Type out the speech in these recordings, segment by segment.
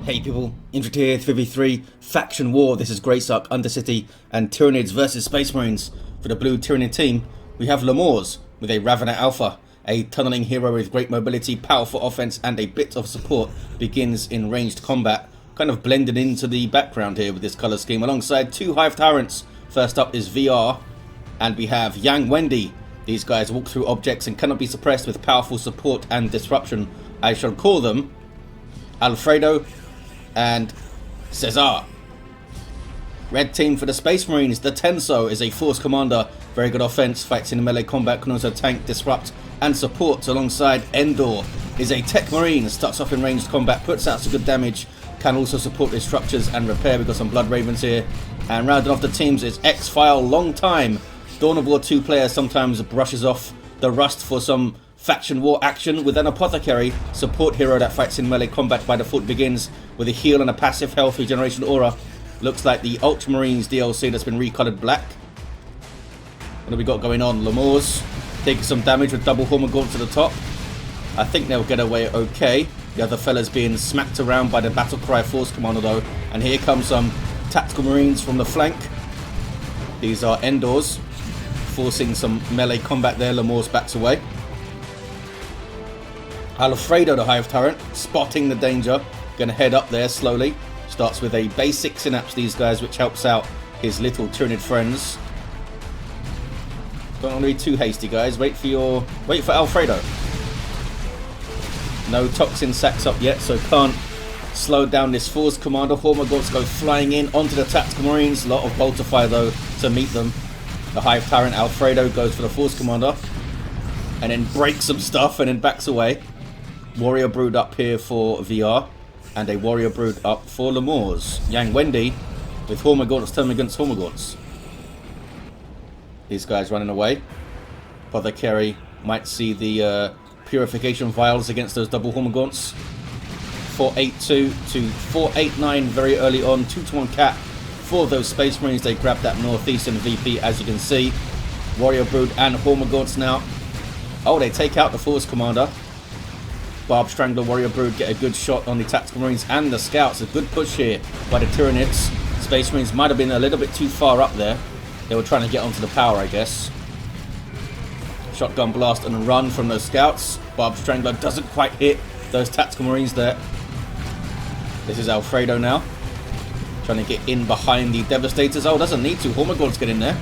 Hey people, Infantry here, 3v3, Faction War. This is Graesark Undercity and Tyranids versus Space Marines. For the blue Tyranid team, we have Lomors with a Ravener Alpha, a tunneling hero with great mobility, powerful offense, and a bit of support. Begins in ranged combat, kind of blended into the background here with this color scheme, alongside two Hive Tyrants. First up is VR, and we have wenNi. These guys walk through objects and cannot be suppressed with powerful support and disruption. I shall call them Alfredo and Cesar. Red team for the Space Marines, the Tenso is a force commander, very good offense, fights in melee combat, can also tank, disrupt and support. Alongside Endor is a Techmarine, starts off in ranged combat, puts out some good damage, can also support with structures and repair. We've got some Blood Ravens here. And rounding off the teams is XPhial, long time Dawn of War 2 player, sometimes brushes off the rust for some Faction War action with an Apothecary, support hero that fights in melee combat by default, begins with a heal and a passive health regeneration aura. Looks like the Ultramarines DLC that's been recolored black. What have we got going on? Lomors taking some damage with double Hormagaunt to the top. I think they'll get away okay. The other fellas being smacked around by the Battlecry Force Commander though. And here comes some Tactical Marines from the flank. These are Endors, forcing some melee combat there. Lomors backs away. Alfredo, the Hive Tyrant, spotting the danger, going to head up there slowly. Starts with a basic synapse, these guys, which helps out his little Tyranid friends. Don't want to be too hasty, guys. Wait for Alfredo. No toxin sacks up yet, so can't slow down this force commander. Hormagaunts go flying in onto the Tactical Marines. A lot of bolter fire though to meet them. The Hive Tyrant Alfredo goes for the force commander and then breaks some stuff and then backs away. Warrior Brood up here for VR, and a Warrior Brood up for Lomors. wenNi with Hormagaunts turning against Hormagaunts. These guys running away. Apothecary might see the purification vials against those double Hormagaunts. 482 to 489 very early on. 2-to-1 cap for those Space Marines. They grab that northeastern VP, as you can see. Warrior Brood and Hormagaunts now. Oh, they take out the Force Commander. Barb Strangler, Warrior Brood get a good shot on the Tactical Marines and the Scouts. A good push here by the Tyranids. Space Marines might have been a little bit too far up there. They were trying to get onto the power, I guess. Shotgun blast and run from those Scouts. Barb Strangler doesn't quite hit those Tactical Marines there. This is Alfredo now, trying to get in behind the Devastators. Oh, doesn't need to. Hormagaunts get in there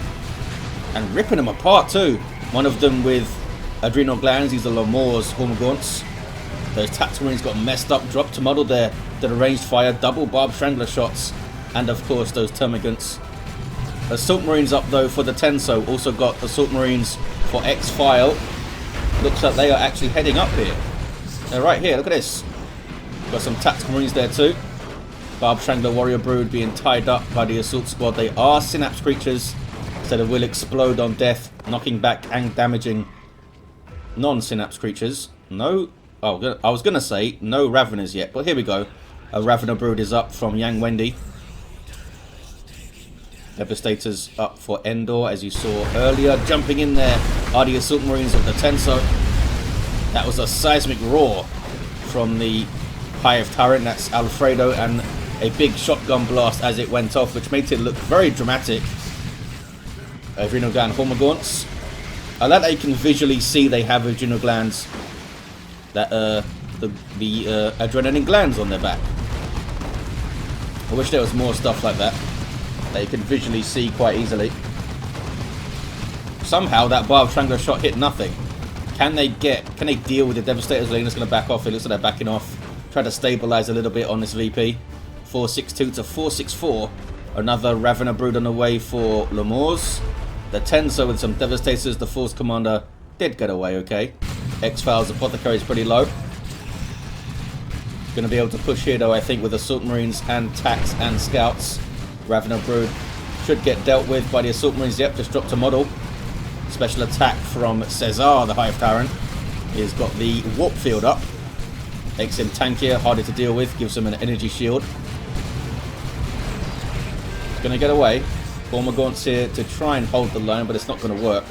and ripping them apart too. One of them with adrenal glands. These are Lomors Hormagaunts. Those Tactical Marines got messed up, dropped to model there. Did a ranged fire, double Barb Strangler shots, and of course those Termagants. Assault Marines up though for the Tenso. Also got Assault Marines for XPhial. Looks like they are actually heading up here. They're right here, look at this. Got some Tactical Marines there too. Barb Strangler, Warrior Brood being tied up by the Assault Squad. They are Synapse creatures, so they will explode on death, knocking back and damaging non-Synapse creatures. No... Oh, I was going to say no Raveners yet, but here we go. A Ravener Brood is up from wenNi. Devastators up for Endor, as you saw earlier. Jumping in there are the Assault Marines of the Tenso. That was a seismic roar from the Hive Tyrant. That's Alfredo, and a big shotgun blast as it went off, which made it look very dramatic. Adrenal gland Hormagaunts. I like that you can visually see they have adrenal glands. That the adrenaline glands on their back. I wish there was more stuff like that you can visually see quite easily. Somehow that Barb Strangler shot hit nothing. Can they deal with the Devastators? Lena's going to back off. It looks like they're backing off. Try to stabilize a little bit on this VP. 462 to 464. Another Ravener Brood on the way for Lomors. The Tenso with some Devastators. The Force Commander did get away okay. XPhial's Apothecary is pretty low. Going to be able to push here though, I think, with Assault Marines and Tacs and Scouts. Ravener Brood should get dealt with by the Assault Marines. Yep, just dropped a model. Special attack from Cesar, the Hive Tyrant. He's got the warp field up. Makes him tankier, harder to deal with, gives him an energy shield. He's going to get away. Hormagaunts here to try and hold the line, but it's not going to work.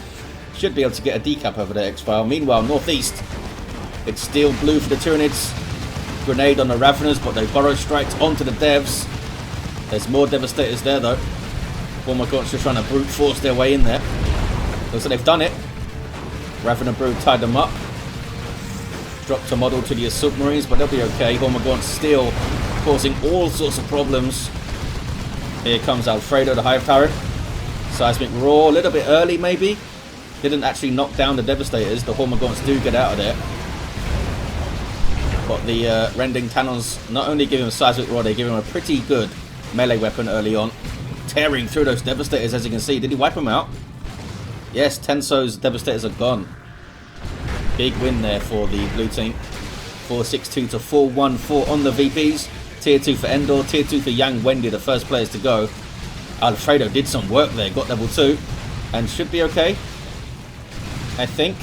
Should be able to get a decap over there, XPhial. Meanwhile, northeast, it's still blue for the Tyranids. Grenade on the Raveners, but they burrow strikes onto the devs. There's more Devastators there though. Hormagaunts just trying to brute force their way in there. Looks like they've done it. Ravener Brood tied them up. Dropped a model to the Assault Marines, but they'll be okay. Hormagaunts still causing all sorts of problems. Here comes Alfredo, the Hive Tyrant. Seismic Roar, a little bit early maybe. Didn't actually knock down the Devastators. The Hormagaunts do get out of there. But the Rending Talons not only give him Seismic Roar, they give him a pretty good melee weapon early on. Tearing through those Devastators, as you can see. Did he wipe them out? Yes, Tenso's Devastators are gone. Big win there for the blue team. 4-6-2 to 4-1-4 on the VPs. Tier 2 for Endor, Tier 2 for wenNi, the first players to go. Alfredo did some work there, got level 2. And should be okay, I think.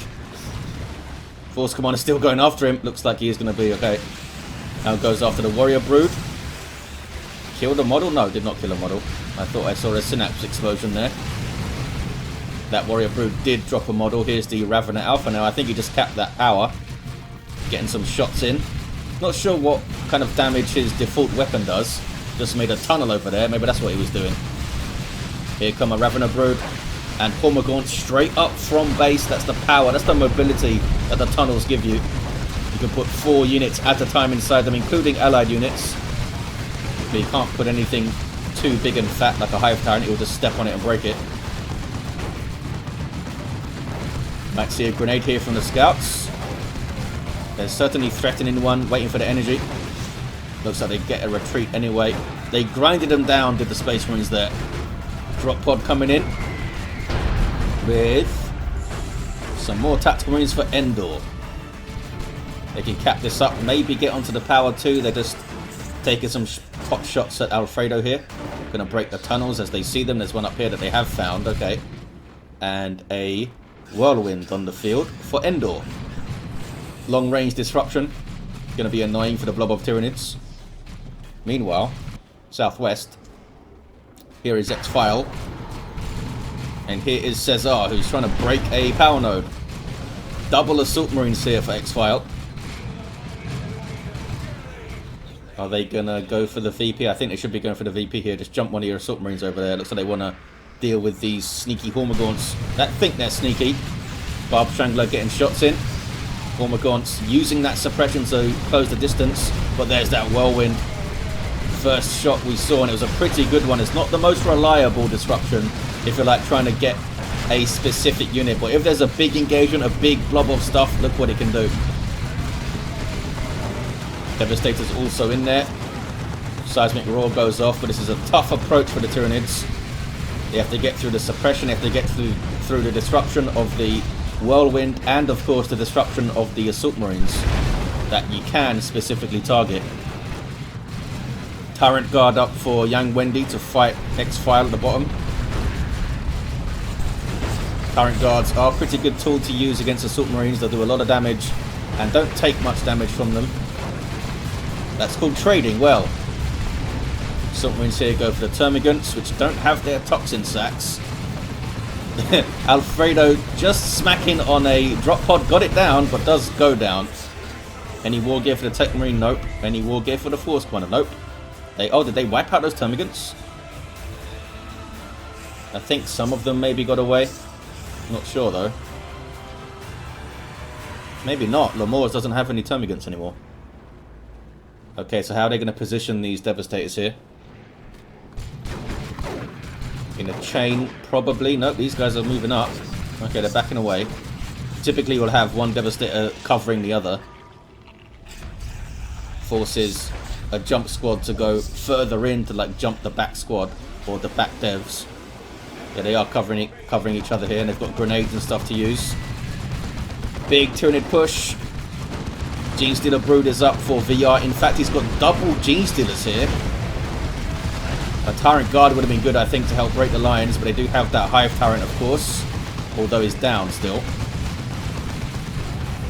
Force Commander still going after him. Looks like he is going to be okay. Now goes after the Warrior Brood. Killed a model? No, did not kill a model. I thought I saw a Synapse explosion there. That Warrior Brood did drop a model. Here's the Ravener Alpha now. I think he just capped that power. Getting some shots in. Not sure what kind of damage his default weapon does. Just made a tunnel over there. Maybe that's what he was doing. Here come a Ravener Brood. And Hormagaunts straight up from base. That's the power. That's the mobility that the tunnels give you. You can put 4 units at a time inside them, including allied units. But you can't put anything too big and fat like a Hive Tyrant. It will just step on it and break it. Might see a grenade here from the scouts. There's certainly threatening one, waiting for the energy. Looks like they get a retreat anyway. They grinded them down, did the Space Marines there. Drop pod coming in with some more Tactical Marines for Endor. They can cap this up, maybe get onto the power too. They're just taking some pot shots at Alfredo here. Gonna break the tunnels as they see them. There's one up here that they have found, okay. And a Whirlwind on the field for Endor. Long range disruption. Gonna be annoying for the blob of Tyranids. Meanwhile, southwest, here is XPhial. And here is Cesar, who's trying to break a power node. Double Assault Marines here for XPhial. Are they gonna go for the VP? I think they should be going for the VP here. Just jump one of your Assault Marines over there. Looks like they wanna deal with these sneaky Hormagaunts that think they're sneaky. Barb Strangler getting shots in. Hormagaunts using that suppression to close the distance. But there's that Whirlwind. First shot we saw, and it was a pretty good one. It's not the most reliable disruption if you're like trying to get a specific unit. But if there's a big engagement, a big blob of stuff, look what it can do. Devastator's also in there. Seismic Roar goes off, but this is a tough approach for the Tyranids. They have to get through the suppression, they have to get through the disruption of the Whirlwind, and of course the disruption of the Assault Marines that you can specifically target. Tyrant Guard up for wenNi to fight XPhial at the bottom. Tyrant Guards are a pretty good tool to use against Assault Marines. They'll do a lot of damage and don't take much damage from them. That's called trading well. Assault Marines here go for the Termagants, which don't have their toxin sacks. Alfredo just smacking on a drop pod, got it down, but does go down. Any war gear for the Techmarine? Nope. Any war gear for the Force Commander? Nope. Did they wipe out those Termagants? I think some of them maybe got away. Not sure though. Maybe not. Lomors doesn't have any Termagants anymore. Okay, so how are they going to position these Devastators here? In a chain, probably. Nope, these guys are moving up. Okay, they're backing away. Typically, we'll have one Devastator covering the other. Forces a jump squad to go further in to like jump the back squad or the back devs. Yeah, they are covering each other here, and they've got grenades and stuff to use. Big Tyranid push. Genestealer Brood is up for VR. In fact, he's got double Genestealers here. A Tyrant Guard would have been good, I think, to help break the lines, but they do have that Hive Tyrant, of course, although he's down still.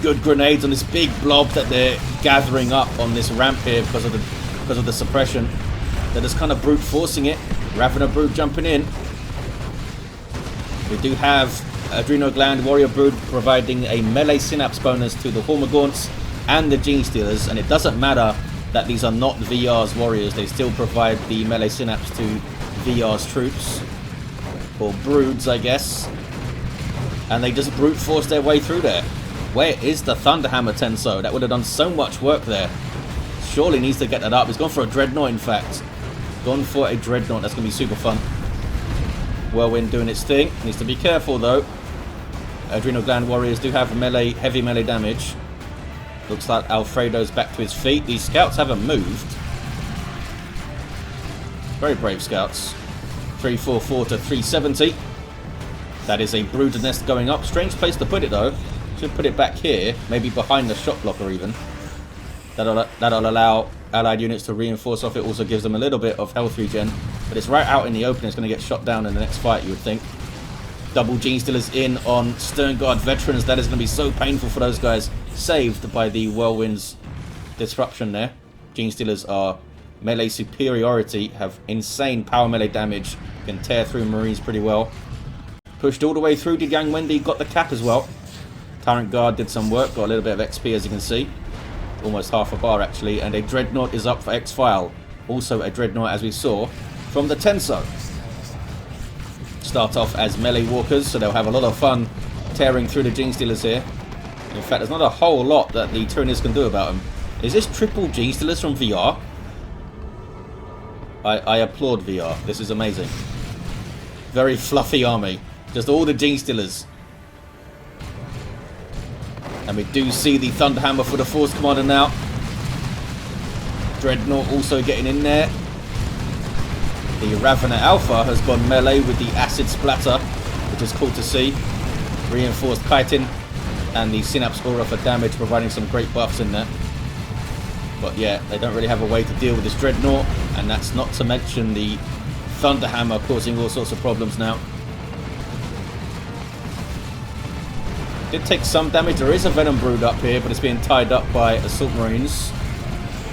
Good grenades on this big blob that they're gathering up on this ramp here because of the suppression. They're just kind of brute forcing it. Ravener Brood jumping in. We do have Adrenal Gland Warrior Brood providing a melee synapse bonus to the Hormagaunts. and the Gene Stealers, and it doesn't matter that these are not VR's warriors, they still provide the melee synapse to VR's troops, or broods I guess, and they just brute force their way through there. Where is the Thunderhammer Tenso? That would have done so much work there. Surely needs to get that up. He's gone for a Dreadnought, in fact. Gone for a Dreadnought. That's going to be super fun. Whirlwind doing its thing. Needs to be careful, though. Adrenal Gland Warriors do have melee, heavy melee damage. Looks like Alfredo's back to his feet. These scouts haven't moved. Very brave scouts. 344 to 370. That is a Brooded Nest going up. Strange place to put it, though. Should put it back here. Maybe behind the shot blocker, even. That'll allow allied units to reinforce off it. Also gives them a little bit of health regen. But it's right out in the open. It's going to get shot down in the next fight, you would think. Double Gene Stealers in on Sternguard veterans. That is going to be so painful for those guys. Saved by the Whirlwind's disruption there. Gene Stealers are melee superiority. Have insane power melee damage. Can tear through Marines pretty well. Pushed all the way through. Did Yang wenNi got the cap as well. Tyrant Guard did some work. Got a little bit of XP as you can see. Almost half a bar actually. And a Dreadnought is up for XPhial. Also a Dreadnought as we saw from the Tenso. Start off as melee walkers, so they'll have a lot of fun tearing through the Gene Stealers here. In fact, there's not a whole lot that the Tyranids can do about them. Is this triple Gene Stealers from VR? I applaud VR. This is amazing. Very fluffy army. Just all the Gene Stealers. And we do see the Thunderhammer for the Force Commander now. Dreadnought also getting in there. The Ravener Alpha has gone melee with the Acid Splatter, which is cool to see. Reinforced Chitin and the Synapse Aura for damage, providing some great buffs in there. But yeah, they don't really have a way to deal with this Dreadnought, and that's not to mention the Thunderhammer causing all sorts of problems now. Did take some damage. There is a Venom Brood up here, but it's being tied up by Assault Marines,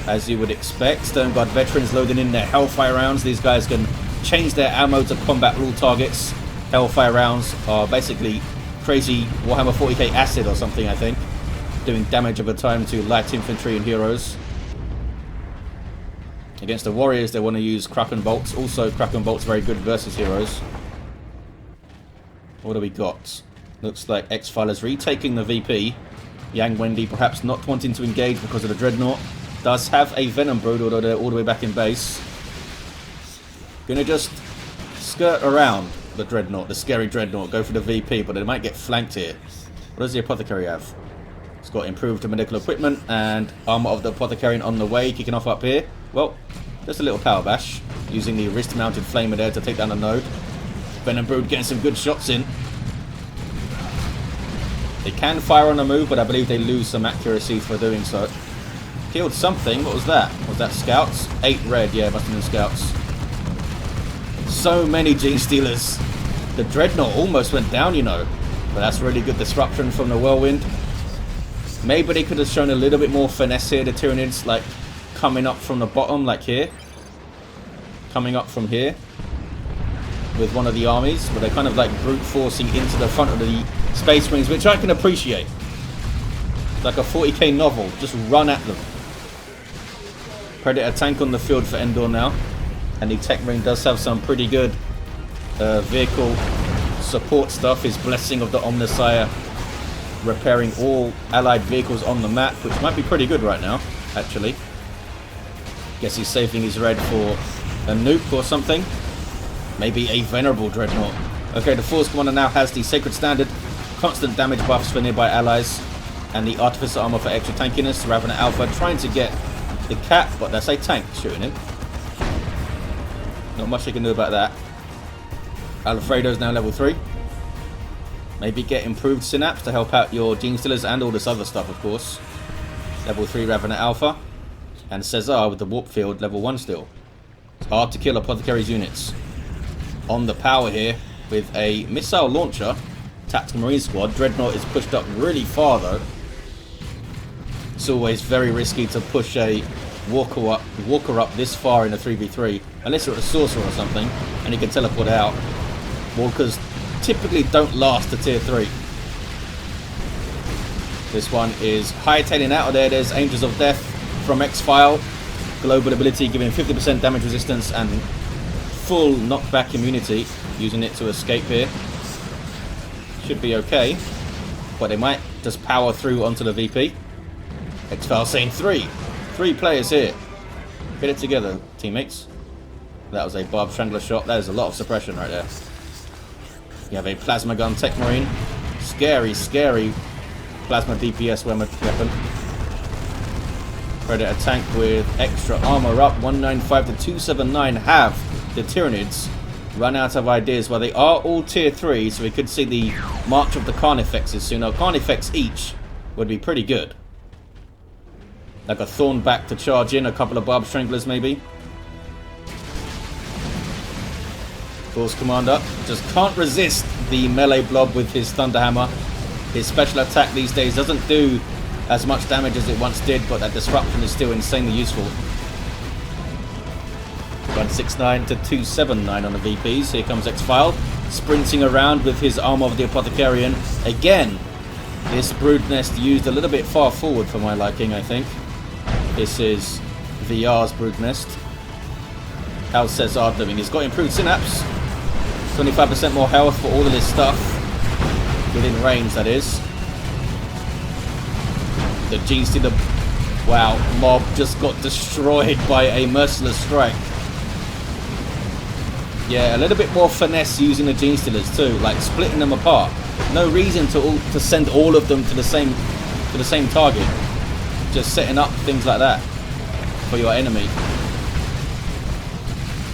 as you would expect. Sternguard veterans loading in their Hellfire rounds. These guys can change their ammo to combat rule targets. Hellfire rounds are basically crazy Warhammer 40k acid or something, I think. Doing damage over time to light infantry and heroes. Against the warriors, they want to use Kraken Bolts. Also, Kraken Bolts very good versus heroes. What do we got? Looks like XPhial is retaking the VP. Yang wenNi perhaps not wanting to engage because of the Dreadnought. Does have a Venom Brood, although they're all the way back in base. Gonna just skirt around the Dreadnought, the scary Dreadnought, go for the VP, but they might get flanked here. What does the Apothecary have? It's got improved medical equipment and armor of the Apothecary on the way, kicking off up here. Well, just a little power bash, using the wrist-mounted flamer there to take down the node. Venom Brood getting some good shots in. They can fire on the move, but I believe they lose some accuracy for doing so. Killed something. What was that? Was that scouts? 8 red. Yeah, must have been scouts. So many Gene Stealers. The Dreadnought almost went down, you know. But that's really good disruption from the Whirlwind. Maybe they could have shown a little bit more finesse here, the Tyranids, like coming up from the bottom, like here. Coming up from here. With one of the armies. But they're kind of like brute forcing into the front of the Space Marines, which I can appreciate. Like a 40k novel. Just run at them. Predator tank on the field for Endor now. And the Techmarine does have some pretty good vehicle support stuff. His Blessing of the Omnissiah repairing all allied vehicles on the map, which might be pretty good right now, actually. Guess he's saving his red for a nuke or something. Maybe a Venerable Dreadnought. Okay, the Force Commander now has the Sacred Standard, constant damage buffs for nearby allies, and the Artificer Armor for extra tankiness. Ravener Alpha trying to get the cap, but that's a tank shooting him. Not much you can do about that. Alfredo's now level 3. Maybe get improved Synapse to help out your Gene Stealers and all this other stuff, of course. Level 3 Ravener Alpha. And Caesar with the Warp Field, level 1 still. It's hard to kill Apothecary's units. On the power here with a missile launcher. Tactical Marine Squad. Dreadnought is pushed up really far though. It's always very risky to push a walker up this far in a 3v3. Unless you're a sorcerer or something and you can teleport out. Walkers typically don't last to tier 3. This one is hightailing out of there. There's Angels of Death from XPhial. Global ability giving 50% damage resistance and full knockback immunity. Using it to escape here. Should be okay. But they might just power through onto the VP. XPhial saying 3 players here. Get it together, teammates. That was a Barb Strangler shot. That is a lot of suppression right there. You have a Plasma Gun Techmarine. Scary, scary Plasma DPS weapon. Predator tank with extra armor up. 195 to 279 have the Tyranids run out of ideas. Well, they are all tier 3, so we could see the march of the Carnifexes soon. Now, Carnifex each would be pretty good. Like a Thornback to charge in, a couple of Barb Stranglers maybe. Force Commander just can't resist the melee blob with his Thunderhammer. His special attack these days doesn't do as much damage as it once did, but that disruption is still insanely useful. 169 to 279 on the VPs. Here comes XPhial, sprinting around with his Arm of the Apothecarian. Again, this Brood Nest used a little bit far forward for my liking, I think. This is VR's Brood Nest. How's Cesar doing? He's got improved synapse. 25% more health for all of this stuff. Within range, that is. The G-Stealer, wow, mob just got destroyed by a merciless strike. Yeah, a little bit more finesse using the G-Stealers too, like splitting them apart. No reason to send all of them to the same target. Just setting up things like that for your enemy.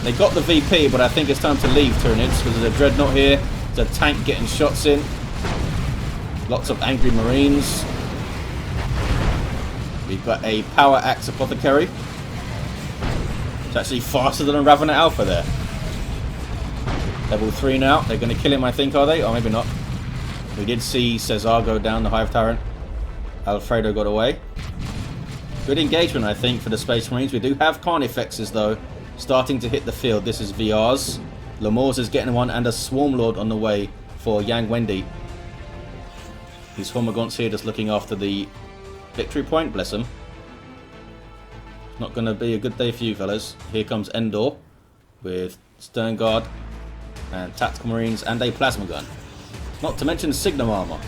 They got the VP, but I think it's time to leave, Tyranids, because there's a Dreadnought here. There's a tank getting shots in. Lots of angry Marines. We've got a Power Axe Apothecary. It's actually faster than a Ravener Alpha there. Level 3 now. They're going to kill him, I think, are they? Or maybe not. We did see Cesar go down, the Hive Tyrant. Alfredo got away. Good engagement, I think, for the Space Marines. We do have Carnifexes, though, starting to hit the field. This is VR's. Lomors is getting one, and a Swarm Lord on the way for Yang wenNi. These Hormagaunts here just looking after the victory point. Bless them. Not going to be a good day for you, fellas. Here comes Endor with Stern Guard and Tactical Marines and a Plasma Gun. Not to mention Signum Armor.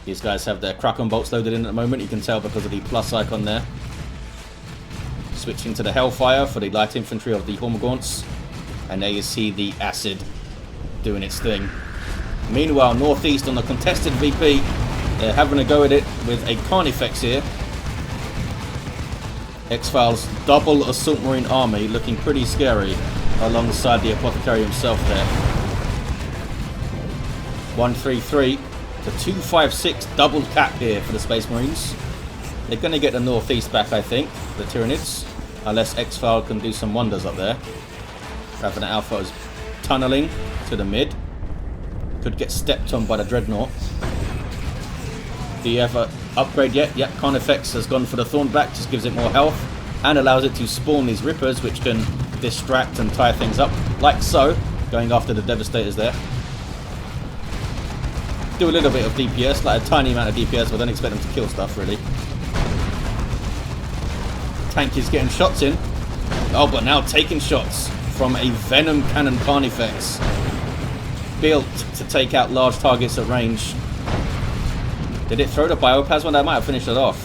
These guys have their Kraken bolts loaded in at the moment. You can tell because of the plus icon there. Switching to the Hellfire for the light infantry of the Hormagaunts. And there you see the Acid doing its thing. Meanwhile, northeast on the contested VP, they're having a go at it with a Carnifex here. XPhial's double Assault Marine army looking pretty scary alongside the Apothecary himself there. 133 to 256 double cap here for the Space Marines. They're going to get the northeast back, I think, the Tyranids, unless XPhial can do some wonders up there. Ravener Alpha is tunneling to the mid. Could get stepped on by the Dreadnought. Do you have an upgrade yet? Yep, Carnifex has gone for the Thornback, just gives it more health and allows it to spawn these Rippers, which can distract and tie things up, like so. Going after the Devastators there. Do a little bit of DPS, like a tiny amount of DPS, but don't expect them to kill stuff, really. Tank is getting shots in. Oh, but now taking shots from a Venom Cannon Carnifex. Built to take out large targets at range. Did it throw the Bioplasma? That might have finished it off.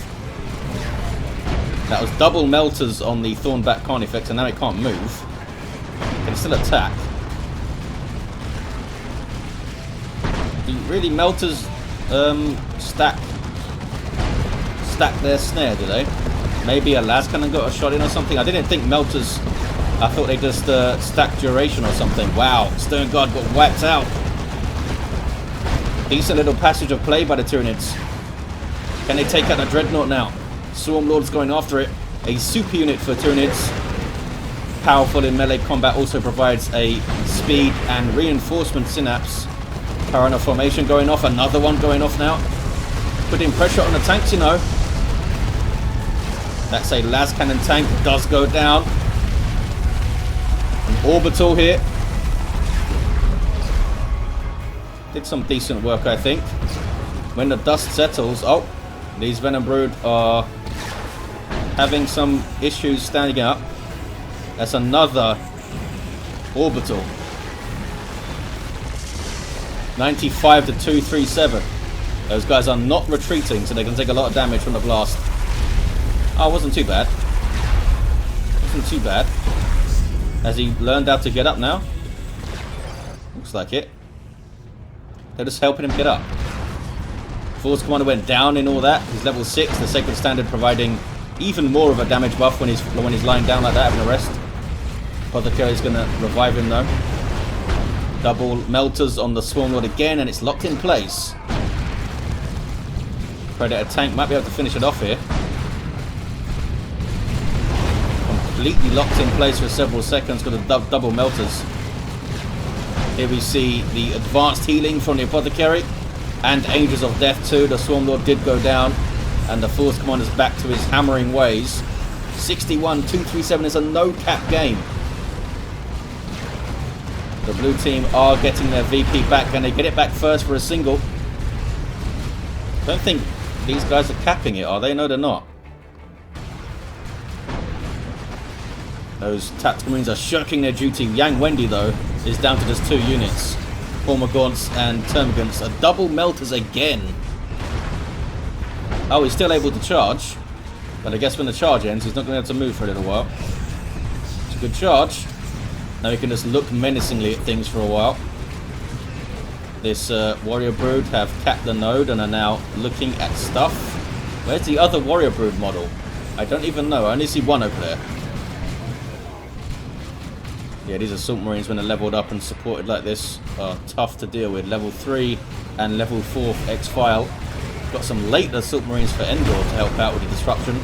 That was double melters on the Thornback Carnifex, and now it can't move. Can it still attack? Really, melters stack their snare, do they? Maybe a las cannon got a shot in or something. I didn't think melters. I thought they just stacked duration or something. Wow, Stern Guard got whacked out. Decent little passage of play by the Tyranids. Can they take out the Dreadnought now? Swarm Lord's going after it. A super unit for Tyranids. Powerful in melee combat, also provides a speed and reinforcement synapse. Piranha formation going off, another one going off now. Putting pressure on the tanks, you know. That's a las cannon tank, does go down. An orbital here. Did some decent work, I think. when the dust settles... Oh, these Venom Brood are having some issues standing up. That's another orbital. 95 to 237. Those guys are not retreating, so they can take a lot of damage from the blast. Oh, it wasn't too bad. Wasn't too bad. Has he learned how to get up now? Looks like it. They're just helping him get up. Force Commander went down in all that. He's level 6. The Sacred Standard providing even more of a damage buff when he's lying down like that, having a rest. Apothecary's going to revive him though. Double melters on the Swarm Lord again, and it's locked in place. Predator tank might be able to finish it off here. Completely locked in place for several seconds with the double melters. Here we see the advanced healing from the Apothecary and Angels of Death too. The Swarm Lord did go down, and the Force Commander's back to his hammering ways. 61-237 is a no-cap game. The blue team are getting their VP back, and they get it back first for a single. Don't think these guys are capping it, are they? No, they're not. Those Tactical Marines are shirking their duty. Yang wenNi, though, is down to just 2 units. Hormagaunts and Termagants are double melters again. Oh, he's still able to charge. But I guess when the charge ends, he's not going to be able to move for a little while. It's a good charge. Now he can just look menacingly at things for a while. This Warrior Brood have capped the node and are now looking at stuff. Where's the other Warrior Brood model? I don't even know. I only see one over there. Yeah, these Assault Marines, when they're leveled up and supported like this, are tough to deal with. Level 3 and level 4 XPhial. Got some late Assault Marines for Endor to help out with the disruption.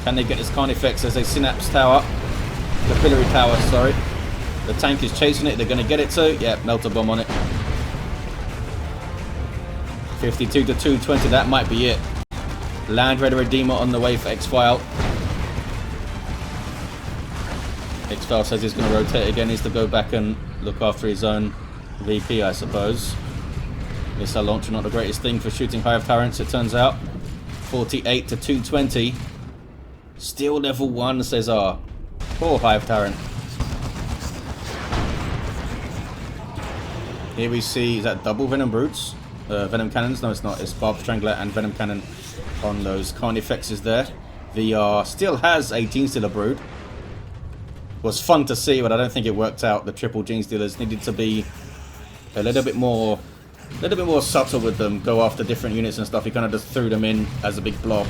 Can they get this Carnifex as a Synapse Tower? Capillary Tower, sorry. The tank is chasing it. They're going to get it too. Yeah, Melter Bomb on it. 52 to 220. That might be it. Land Raider Redeemer on the way for XPhial. XPhial says he's going to rotate again. Needs to go back and look after his own VP, I suppose. Missile launcher, not the greatest thing for shooting Hive Tyrants, it turns out. 48 to 220. Still level 1, Cesar. Poor Hive Tyrant. Here we see, is that double Venom Brutes? Venom Cannons? No, it's not. It's Barb Strangler and Venom Cannon on those Carnifexes there. VR still has a Gene Stealer Brood. Was fun to see, but I don't think it worked out. The triple Gene Stealers needed to be a little bit more subtle with them. Go after different units and stuff. He kind of just threw them in as a big blob.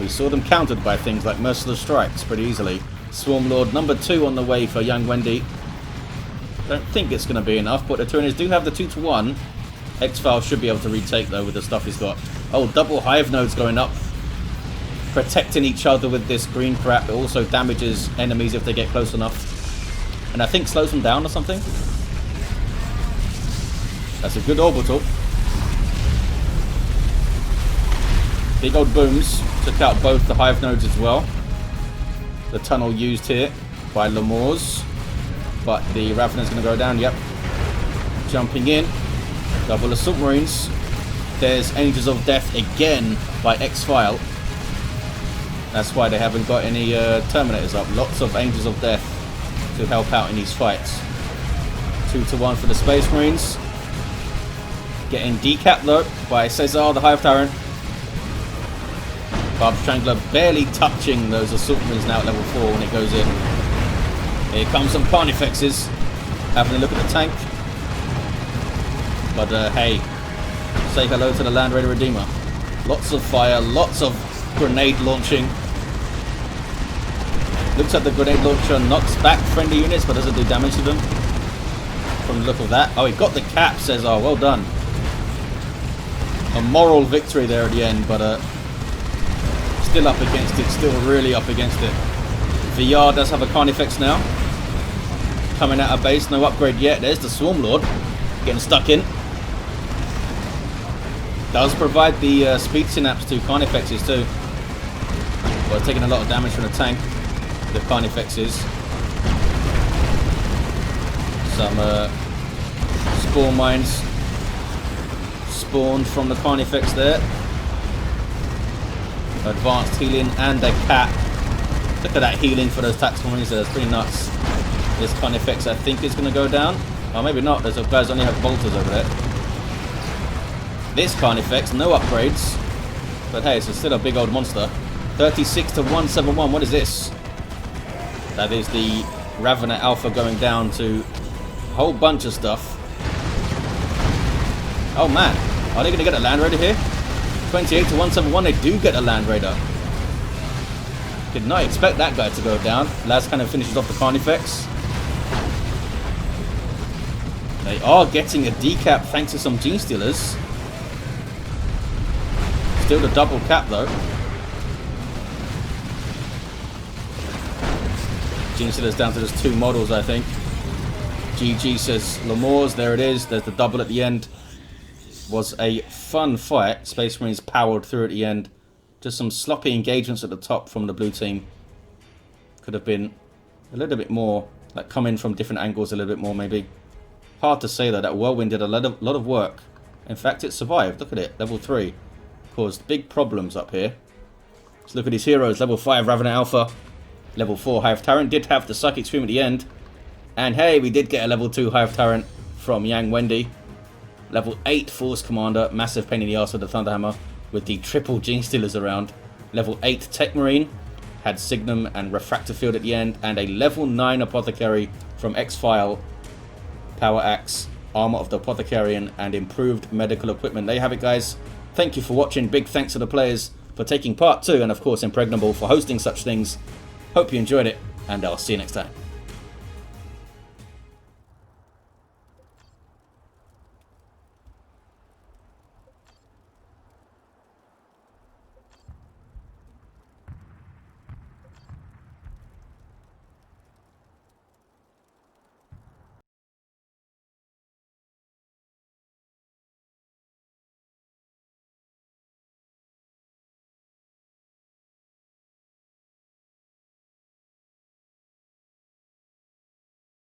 We saw them countered by things like Merciless Strikes pretty easily. Swarm Lord number 2 on the way for young wenNi. Don't think it's going to be enough, but the Tyranids do have the 2-to-1. XPhial should be able to retake though with the stuff he's got. Oh, double Hive nodes going up. Protecting each other with this green crap. It also damages enemies if they get close enough. And I think slows them down or something. That's a good orbital. Big old booms. Took out both the Hive nodes as well. The tunnel used here by Lomors. But the Ravener's going to go down. Yep. Jumping in. Double Assault Marines. There's Angels of Death again by XPhial. That's why they haven't got any Terminators up. Lots of Angels of Death to help out in these fights. 2-to-1 for the Space Marines. Getting decapped though by Cesar, the Hive Tyrant. Barb Strangler barely touching those Assault Marines now at level 4 when it goes in. Here comes some Carnifexes. Having a look at the tank. But hey, say hello to the Land Raider Redeemer. Lots of fire, lots of grenade launching. Looks like the grenade launcher knocks back friendly units but doesn't do damage to them. From the look of that. Oh, he got the cap, Cesar. Well done. A moral victory there at the end, but still up against it. Still really up against it. VR does have a Carnifex now. Coming out of base. No upgrade yet. There's the Swarm Lord. Getting stuck in. Does provide the speed synapse to Carnifexes too. But taking a lot of damage from the tank. The Carnifexes. Some Spore Mines. spawned from the Carnifex there. Advanced healing and a cat. Look at that healing for those tactical marines there. That's pretty nuts. This Carnifex I think is going to go down. Oh, maybe not. Those guys only have bolters over there. This Carnifex, no upgrades. But hey, it's still a big old monster. 36 to 171. What is this? That is the Ravener Alpha going down to a whole bunch of stuff. Oh man, are they going to get a Land Raider here? 28 to 171, they do get a Land Raider. Did not expect that guy to go down. Laz kind of finishes off the Carnifex. They are getting a decap thanks to some Gene Stealers. Still the double cap though. Gene Stealers down to just 2 models, I think. GG says Lomors, there it is. There's the double at the end. Was a fun fight. Space Marines powered through at the end. Just some sloppy engagements at the top from the blue team. Could have been a little bit more, like come in from different angles a little bit more maybe. Hard to say though, that whirlwind did a lot of work. In fact, it survived. Look at it, level 3. Caused big problems up here. Let's look at his heroes. Level 5 Ravener Alpha. Level 4 Hive Tyrant. Did have the Psychic Scream at the end. And hey, we did get a level 2 Hive Tyrant from Yang wenNi. Level 8 Force Commander. Massive pain in the arse with the Thunderhammer. With the triple Gene Stealers around. Level 8 Techmarine. Had Signum and Refractor Field at the end. And a level 9 Apothecary from XPhial. Power Axe. Armor of the Apothecarian. And improved medical equipment. There you have it, guys. Thank you for watching. Big thanks to the players for taking part too. And of course, Impregnable for hosting such things. Hope you enjoyed it. And I'll see you next time.